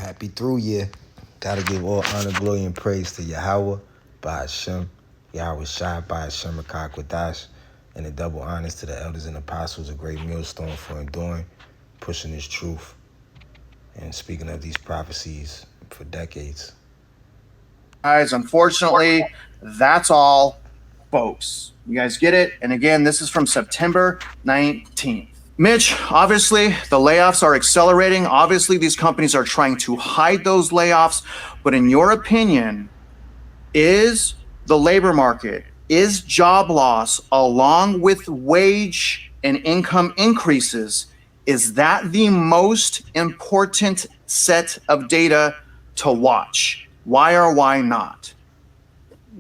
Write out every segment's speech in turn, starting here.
Happy through year. Gotta give all honor, glory, and praise to Yahweh, Ba'ashem, Yahweh Shai, Ba'ashem, Rakakwadash, and the double honors to the elders and apostles, a great millstone for enduring, pushing this truth, and speaking of these prophecies for decades. Guys, unfortunately, that's all, folks. You guys get it? And again, this is from September 19th. Mitch, obviously, the layoffs are accelerating. Obviously, these companies are trying to hide those layoffs. But in your opinion, is the labor market, is job loss, along with wage and income increases, is that the most important set of data to watch? Why or why not?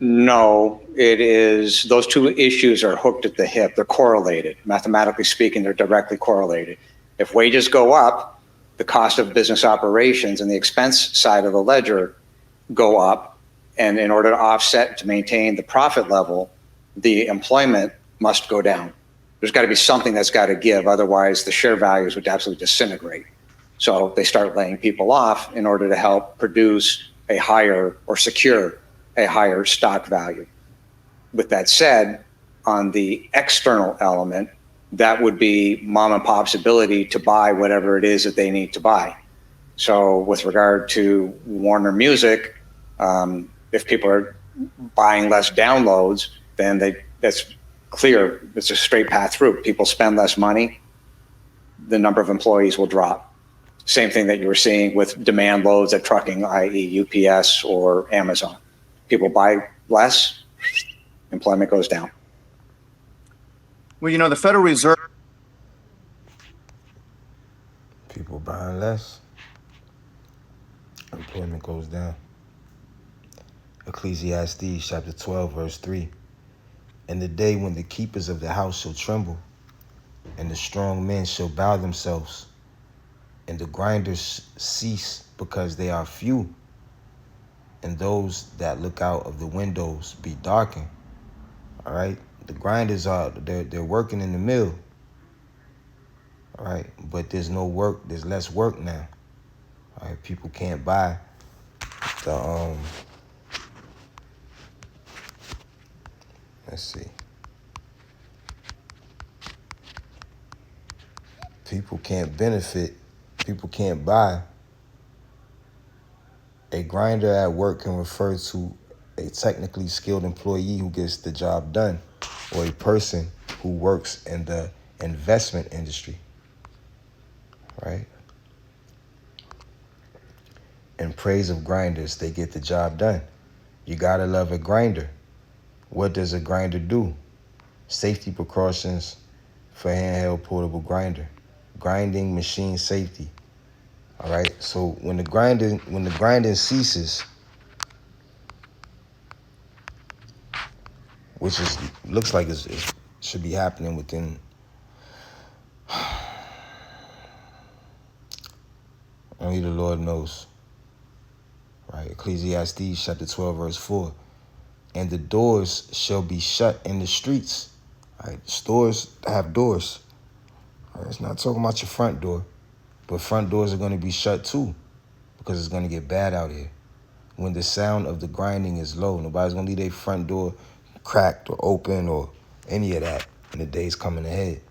No, it is. Those two issues are hooked at the hip. They're correlated. Mathematically speaking, they're directly correlated. If wages go up, the cost of business operations and the expense side of the ledger go up. And in order to offset, to maintain the profit level, the employment must go down. There's got to be something that's got to give. Otherwise, the share values would absolutely disintegrate. So they start laying people off in order to help produce a higher or secure a higher stock value. With that said, on the external element, that would be mom and pop's ability to buy whatever it is that they need to buy. So with regard to Warner Music, if people are buying less downloads, then that's clear. It's a straight path through. People spend less money, the number of employees will drop. Same thing that you were seeing with demand loads at trucking, i.e. UPS or Amazon. People buy less, employment goes down. Well, you know, the Federal Reserve. People buying less, employment goes down. Ecclesiastes chapter 12, verse 3. In the day when the keepers of the house shall tremble, and the strong men shall bow themselves, and the grinders cease because they are few, and those that look out of the windows be darkened. All right, the grinders they're working in the mill. All right, but there's no work. There's less work now. All right, people can't buy the Let's see. People can't benefit. People can't buy. A grinder at work can refer to a technically skilled employee who gets the job done, or a person who works in the investment industry, right? In praise of grinders, they get the job done. You gotta love a grinder. What does a grinder do? Safety precautions for handheld portable grinder. Grinding machine safety. All right, so when the grinding ceases, which looks like it should be happening within only the Lord knows. Right, Ecclesiastes chapter 12, verse 4. And the doors shall be shut in the streets. All right, stores have doors. All right, it's not talking about your front door, but front doors are going to be shut too, because it's going to get bad out here. When the sound of the grinding is low, nobody's going to leave their front door cracked or open or any of that in the days coming ahead.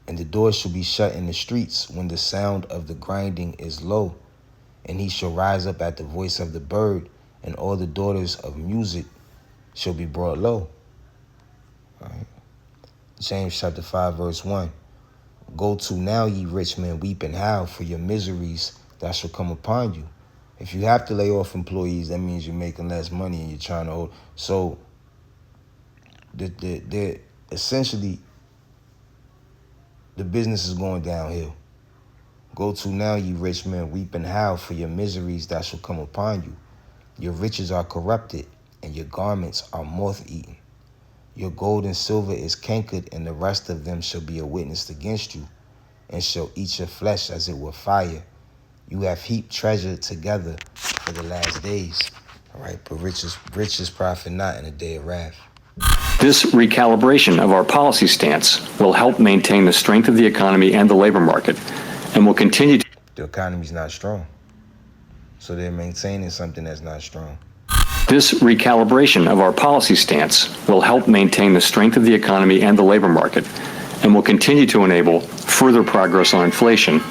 And the doors shall be shut in the streets when the sound of the grinding is low. And he shall rise up at the voice of the bird, and all the daughters of music shall be brought low. All right. James chapter 5, verse 1. Go to now, ye rich men, weep and howl for your miseries that shall come upon you. If you have to lay off employees, that means you're making less money and you're trying to hold. So they're essentially, the business is going downhill. Go to now, ye rich men, weep and howl for your miseries that shall come upon you. Your riches are corrupted, and your garments are moth-eaten. Your gold and silver is cankered, and the rest of them shall be a witness against you, and shall eat your flesh as it were fire. You have heaped treasure together for the last days. All right, but riches profit not in the day of wrath. This recalibration of our policy stance will help maintain the strength of the economy and the labor market, and will continue to... The economy's not strong. So they're maintaining something that's not strong. This recalibration of our policy stance will help maintain the strength of the economy and the labor market, and will continue to enable further progress on inflation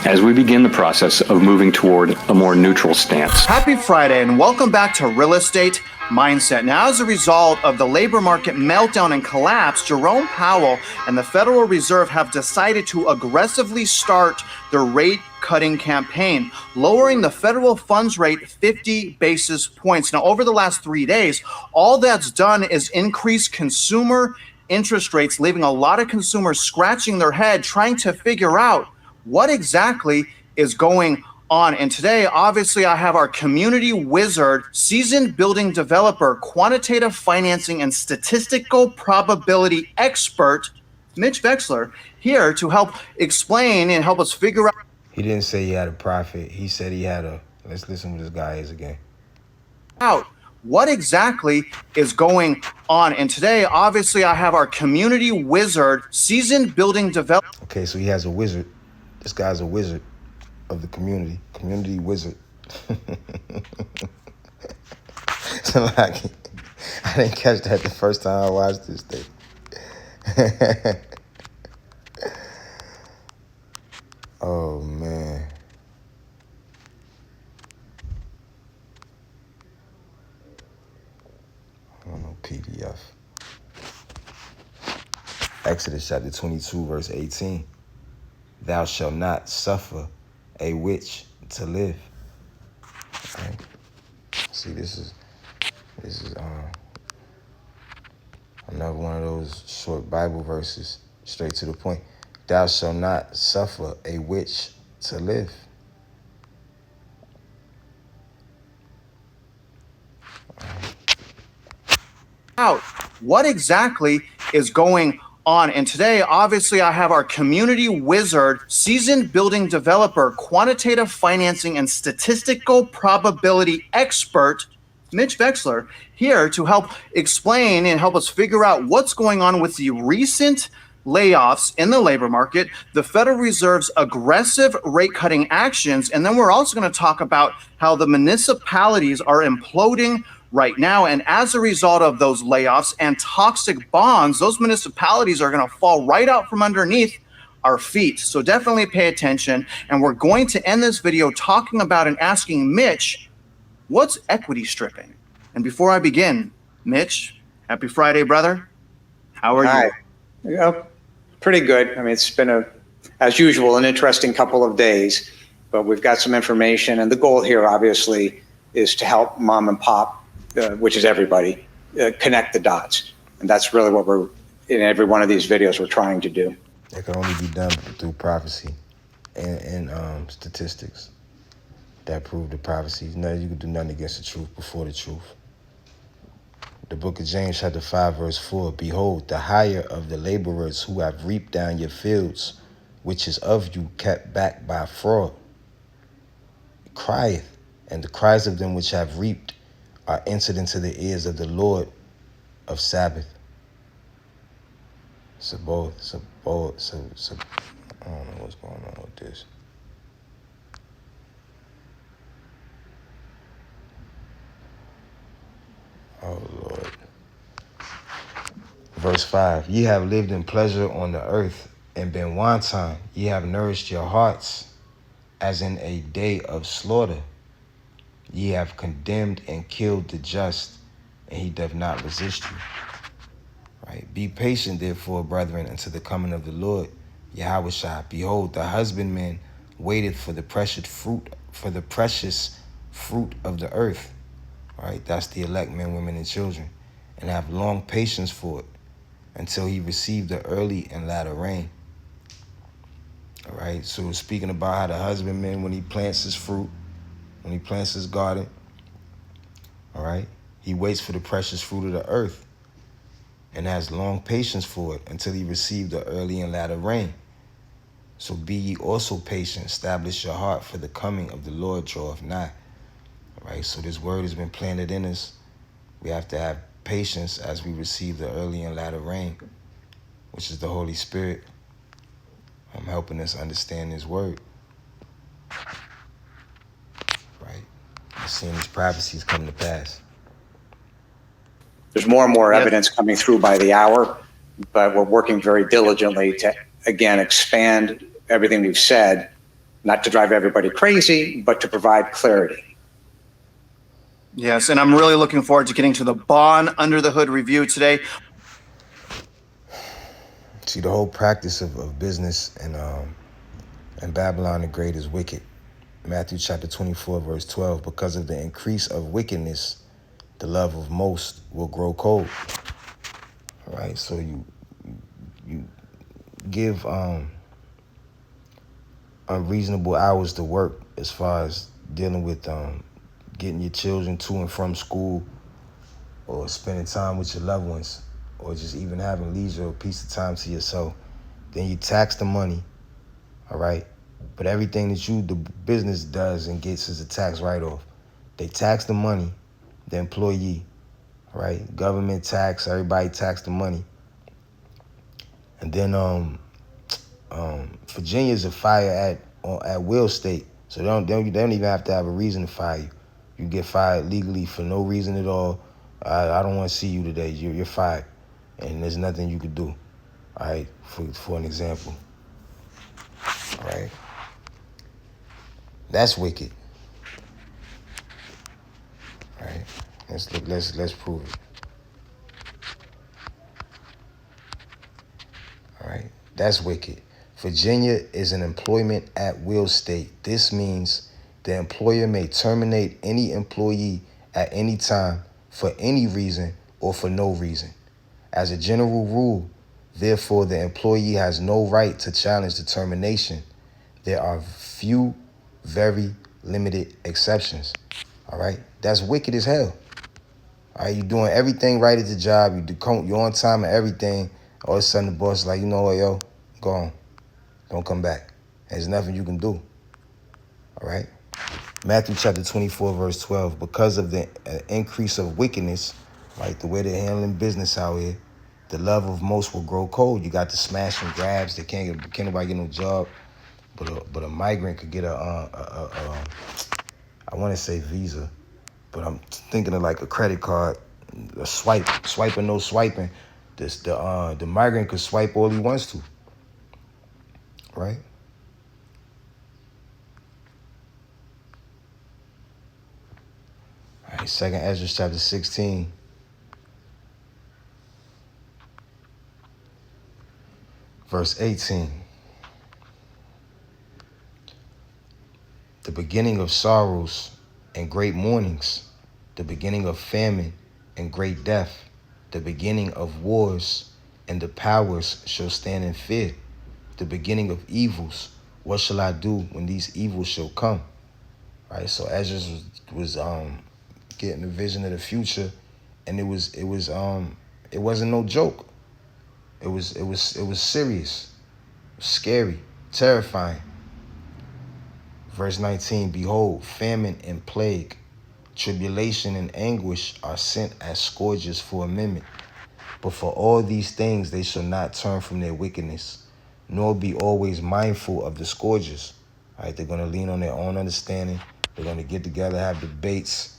as we begin the process of moving toward a more neutral stance. Happy Friday and welcome back to Real Estate Mindset. Now, as a result of the labor market meltdown and collapse, Jerome Powell and the Federal Reserve have decided to aggressively start their rate cutting campaign, lowering the federal funds rate 50 basis points. Now, over the last 3 days, all that's done is increase consumer interest rates, leaving a lot of consumers scratching their head trying to figure out what exactly is going on. And today, obviously, I have our community wizard, seasoned building developer, quantitative financing, and statistical probability expert, Mitch Vexler, here to help explain and help us figure He didn't say he had a profit. He said he had a, let's listen what this guy is again. out what exactly is going on. And today, obviously, I have our community wizard, seasoned building developer. Okay, so he has a wizard. This guy's a wizard of the community wizard. So like, I didn't catch that the first time I watched this thing. Oh man. I don't know, PDF. Exodus chapter 22, verse 18. Thou shalt not suffer a witch to live. Right? See, this is another one of those short Bible verses, straight to the point. Thou shalt not suffer a witch to live. Out what exactly is going on. And today, obviously, I have our community wizard, seasoned building developer, quantitative financing, and statistical probability expert, Mitch Vexler, here to help explain and help us figure out what's going on with the recent layoffs in the labor market, the Federal Reserve's aggressive rate cutting actions, and then we're also going to talk about how the municipalities are imploding right now. And as a result of those layoffs and toxic bonds, those municipalities are going to fall right out from underneath our feet. So definitely pay attention. And we're going to end this video talking about and asking Mitch, what's equity stripping? And before I begin, Mitch, happy Friday, brother. How are Hi. you? Yeah, pretty good. I mean, it's been as usual, an interesting couple of days, but we've got some information. And the goal here, obviously, is to help mom and pop, which is everybody, connect the dots. And that's really what we're, in every one of these videos, we're trying to do. It can only be done through prophecy and statistics that prove the prophecy. You can do nothing against the truth before the truth. The book of James chapter 5 verse 4, behold, the hire of the laborers who have reaped down your fields, which is of you kept back by fraud, crieth, and the cries of them which have reaped are entered into the ears of the Lord of Sabbath. So I don't know what's going on with this. Oh, Lord. Verse 5, ye have lived in pleasure on the earth and been wanton. Ye have nourished your hearts as in a day of slaughter. Ye have condemned and killed the just, and he doth not resist you. Right? Be patient, therefore, brethren, unto the coming of the Lord Yahushua. Behold, the husbandman waiteth for the precious fruit of the earth. Right? That's the elect men, women, and children, and have long patience for it, until he receive the early and latter rain. All right, so speaking about how the husbandman, when he plants his fruit, when he plants his garden, all right, he waits for the precious fruit of the earth and has long patience for it until he receive the early and latter rain. So be ye also patient, establish your heart, for the coming of the Lord draweth nigh. All right, so this word has been planted in us. We have to have patience as we receive the early and latter rain, which is the Holy Spirit. Helping us understand his word. Right? seeing these prophecies come to pass. There's more and more Yes. evidence coming through by the hour, but we're working very diligently to, again, expand everything we've said, not to drive everybody crazy, but to provide clarity. Yes, and I'm really looking forward to getting to the bond under the hood review today. See, the whole practice of business and Babylon the Great is wicked. Matthew chapter 24, verse 12, because of the increase of wickedness, the love of most will grow cold. All right, so you give unreasonable hours to work as far as dealing with getting your children to and from school, or spending time with your loved ones, or just even having leisure or piece of time to yourself. Then you tax the money, all right? But everything that the business does and gets is a tax write-off. They tax the money, the employee, all right? Government tax, everybody tax the money. And then Virginia's a fire at will state, so they don't even have to have a reason to fire you. You get fired legally for no reason at all. I don't want to see you today. You're fired, and there's nothing you could do. All right, for an example. All right, that's wicked. All right, let's prove it. All right, that's wicked. Virginia is an employment at will state. This means the employer may terminate any employee at any time for any reason or for no reason. As a general rule, therefore, the employee has no right to challenge the termination. There are few, very limited exceptions. All right, that's wicked as hell. All right, you're doing everything right at the job. You're on time and everything. All of a sudden, the boss is like, you know what, yo, go on. Don't come back. There's nothing you can do. All right? Matthew chapter 24, verse 12. Because of the increase of wickedness, right, the way they're handling business out here, the love of most will grow cold. You got the smash and grabs. They can't nobody get no job. But a migrant could get I want to say visa, but I'm thinking of like a credit card, a swiping, no swiping. The migrant could swipe all he wants to, right? All right, 2nd Ezra chapter 16. Verse 18. The beginning of sorrows and great mournings, the beginning of famine and great death, the beginning of wars, and the powers shall stand in fear. The beginning of evils, what shall I do when these evils shall come? Right, so Ezra was getting a vision of the future, and it wasn't no joke. It was serious, scary, terrifying. Verse 19, behold, famine and plague, tribulation and anguish are sent as scourges for a minute. But for all these things they shall not turn from their wickedness, nor be always mindful of the scourges. All right, they're going to lean on their own understanding. They're going to get together, have debates.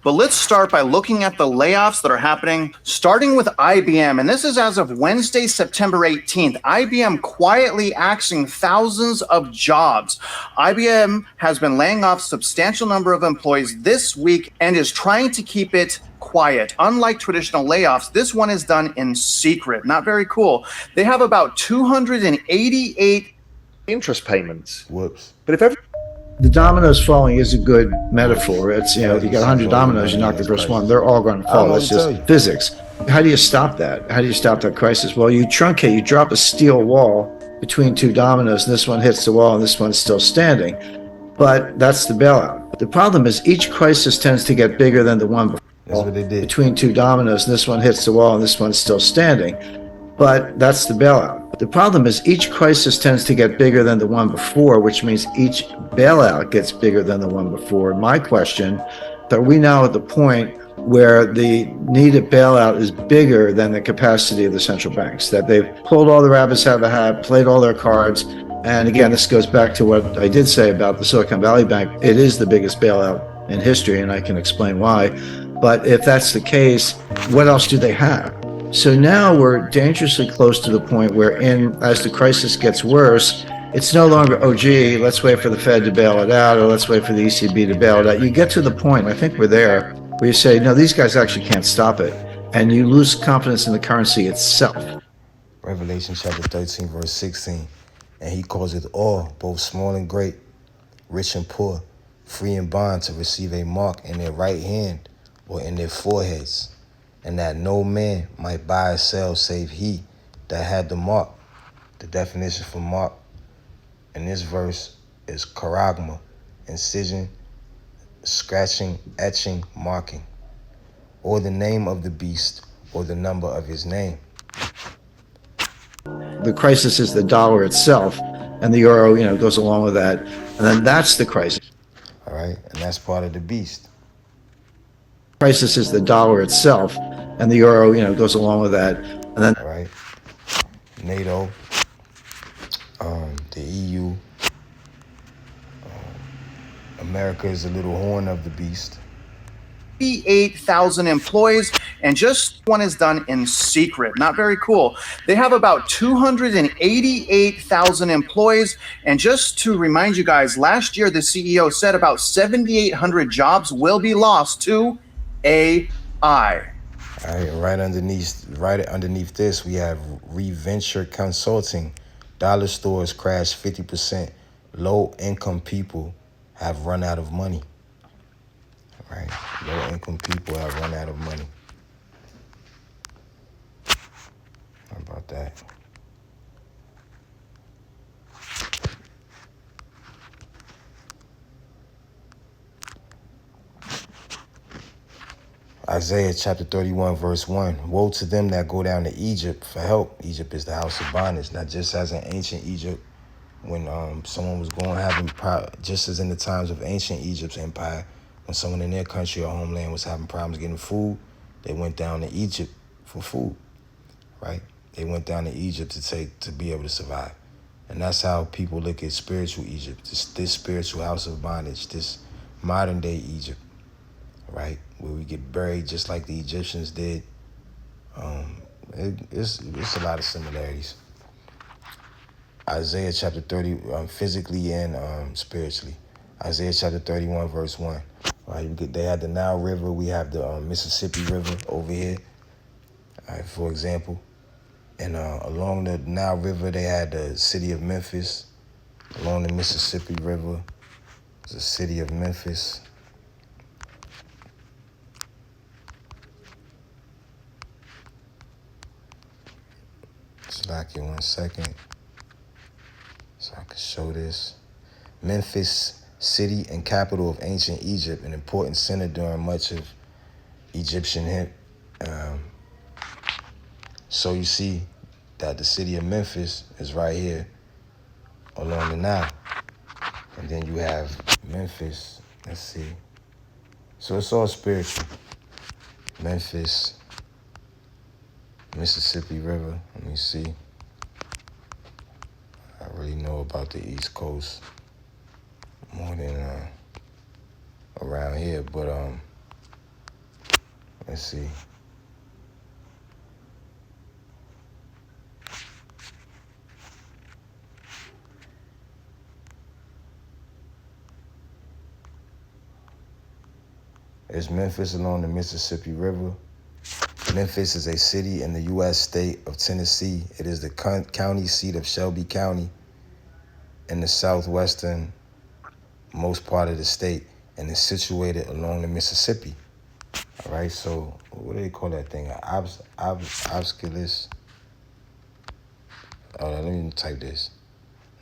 But let's start by looking at the layoffs that are happening, starting with IBM. And this is as of Wednesday, September 18th. IBM quietly axing thousands of jobs. IBM has been laying off a substantial number of employees this week and is trying to keep it quiet. Unlike traditional layoffs, this one is done in secret. Not very cool. They have about 288 interest payments. Whoops. But if the dominoes falling is a good metaphor. It's, you got 100 dominoes, you knock the first one, they're all going to fall. It's just physics. How do you stop that? How do you stop that crisis? Well, you truncate, you drop a steel wall between two dominoes, and this one hits the wall and this one's still standing. But that's the bailout. The problem is each crisis tends to get bigger than the one before. That's what they did. Between two dominoes, and this one hits the wall and this one's still standing. But that's the bailout. The problem is each crisis tends to get bigger than the one before, which means each bailout gets bigger than the one before. My question, are we now at the point where the needed bailout is bigger than the capacity of the central banks, that they've pulled all the rabbits out of the hat, played all their cards, And again, this goes back to what I did say about the Silicon Valley Bank. It is the biggest bailout in history, and I can explain why. But if that's the case, what else do they have? So now we're dangerously close to the point where, as the crisis gets worse, it's no longer, oh, gee, let's wait for the Fed to bail it out, or let's wait for the ECB to bail it out. You get to the point, I think we're there, where you say, no, these guys actually can't stop it. And you lose confidence in the currency itself. Revelation chapter 13, verse 16. And he causeth all, both small and great, rich and poor, free and bond, to receive a mark in their right hand or in their foreheads, and that no man might buy or sell save he that had the mark. The definition for mark in this verse is charagma, incision, scratching, etching, marking, or the name of the beast, or the number of his name. The crisis is the dollar itself, and the euro, goes along with that. And then that's the crisis. All right, and that's part of the beast. Crisis is the dollar itself, and the euro, goes along with that. And then, all right, NATO, the EU, America is a little horn of the beast. 88,000 employees, and just one is done in secret. Not very cool. They have about 288,000 employees, and just to remind you guys, last year the CEO said about 7,800 jobs will be lost to AI. All right, right underneath this, we have Reventure Consulting. Dollar stores crashed 50%. Low-income people have run out of money. All right, low-income people have run out of money. How about that? Isaiah chapter 31, verse 1. Woe to them that go down to Egypt for help. Egypt is the house of bondage. Not just as in ancient Egypt, when someone was going having, just as in the times of ancient Egypt's empire, when someone in their country or homeland was having problems getting food, they went down to Egypt for food, right? They went down to Egypt to be able to survive. And that's how people look at spiritual Egypt, this spiritual house of bondage, this modern day Egypt, right? Where we get buried just like the Egyptians did. It's a lot of similarities. Isaiah chapter 30, physically and spiritually. Isaiah chapter 31, verse 1. Right, they had the Nile River. We have the Mississippi River over here, right, for example. And along the Nile River, they had the city of Memphis. Along the Mississippi River, the city of Memphis. Slack you 1 second so I can show this. Memphis, city and capital of ancient Egypt, an important center during much of Egyptian so you see that the city of Memphis is right here along the Nile. And then you have Memphis, let's see. So it's all spiritual. Memphis, Mississippi River, let me see. I really know about the East Coast more than around here, but let's see. It's Memphis along the Mississippi River. Memphis is a city in the U.S. state of Tennessee. It is the county seat of Shelby County in the southwestern most part of the state, and is situated along the Mississippi. All right, so what do they call that thing? Obsculus. Oh, let me type this.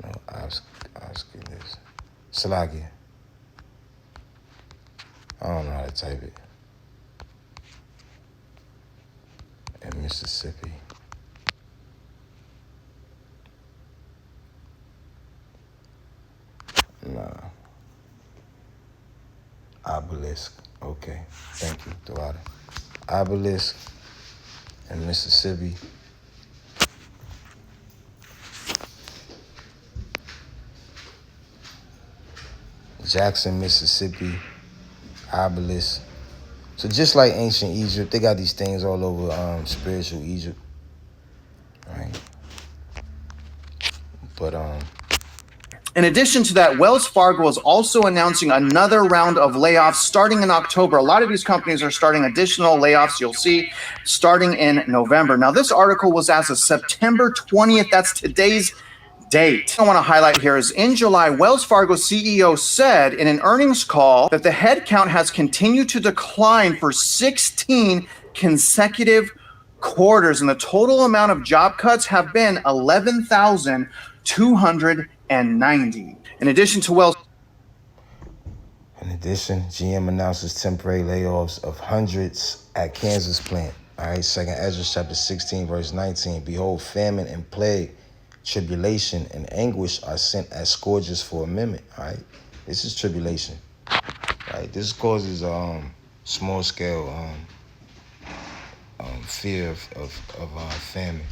No, Obsculus. Salagia. I don't know how to type it. In Mississippi. Nah. Obelisk. Okay. Thank you, Dorada. Obelisk in Mississippi. Jackson, Mississippi, obelisk. So just like ancient Egypt, they got these things all over spiritual Egypt, right? But In addition to that, Wells Fargo is also announcing another round of layoffs starting in October. A lot of these companies are starting additional layoffs, you'll see, starting in November. Now, this article was as of September 20th. That's today's date. I want to highlight here is in July, Wells Fargo CEO said in an earnings call that the headcount has continued to decline for 16 consecutive quarters, and the total amount of job cuts have been 11,290. In addition, GM announces temporary layoffs of hundreds at Kansas plant. All right, 2nd Ezra chapter 16, verse 19. Behold, famine and plague, tribulation and anguish are sent as scourges for a minute. All right, this is tribulation. All right, this causes small scale fear of famine.